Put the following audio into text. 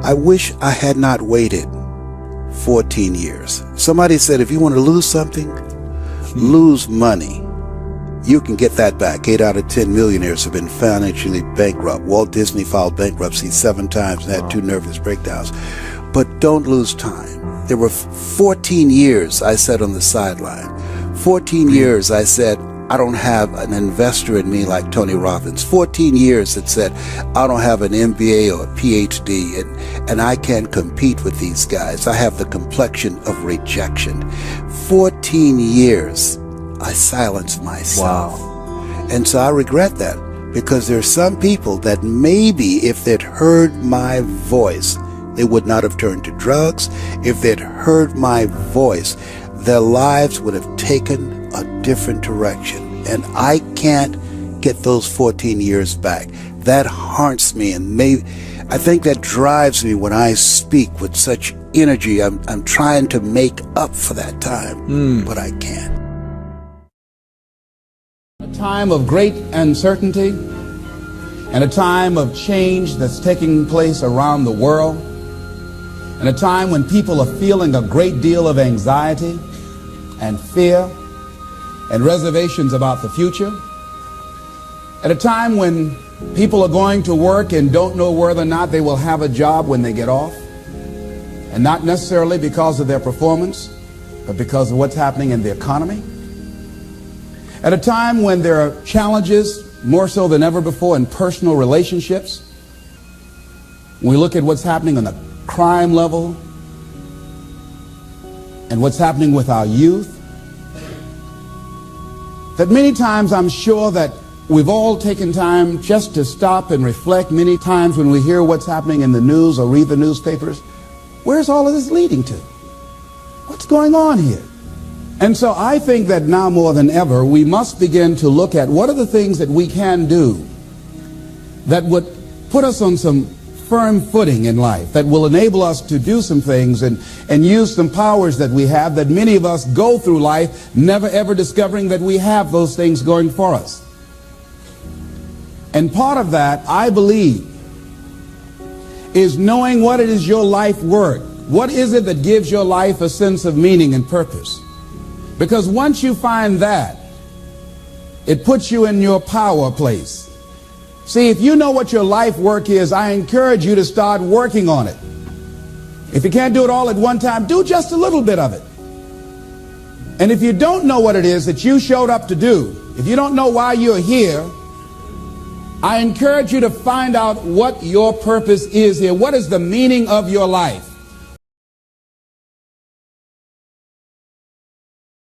I wish I had not waited 14 years. Somebody said if you want to lose something, lose money. You can get that back. 8 out of 10 millionaires have been financially bankrupt. Walt Disney filed bankruptcy 7 times and had 2 nervous breakdowns. But don't lose time. There were 14 years I sat on the sideline. 14 years I said, I don't have an investor in me like Tony Robbins. 14 years that said, I don't have an MBA or a PhD, and I can't compete with these guys. I have the complexion of rejection. 14 years I silenced myself. Wow. And so I regret that, because there are some people that maybe if they'd heard my voice, they would not have turned to drugs. If they'd heard my voice, their lives would have taken a different direction. And I can't get those 14 years back. That haunts me, and I think that drives me when I speak with such energy. I'm trying to make up for that time, but I can't. A time of great uncertainty and a time of change that's taking place around the world, and a time when people are feeling a great deal of anxiety and fear and reservations about the future, at a time when people are going to work and don't know whether or not they will have a job when they get off, and not necessarily because of their performance, but because of what's happening in the economy. At a time when there are challenges more so than ever before in personal relationships. We look at what's happening on the crime level and what's happening with our youth, that many times I'm sure that we've all taken time just to stop and reflect. Many times when we hear what's happening in the news or read the newspapers, where's all of this leading to? What's going on here? And so I think that now more than ever, we must begin to look at what are the things that we can do that would put us on some firm footing in life, that will enable us to do some things and use some powers that we have, that many of us go through life never ever discovering that we have those things going for us. And part of that, I believe, is knowing what it is your life worth. What is it that gives your life a sense of meaning and purpose? Because once you find that, it puts you in your power place. See, if you know what your life work is, I encourage you to start working on it. If you can't do it all at one time, do just a little bit of it. And if you don't know what it is that you showed up to do, if you don't know why you're here, I encourage you to find out what your purpose is here. What is the meaning of your life?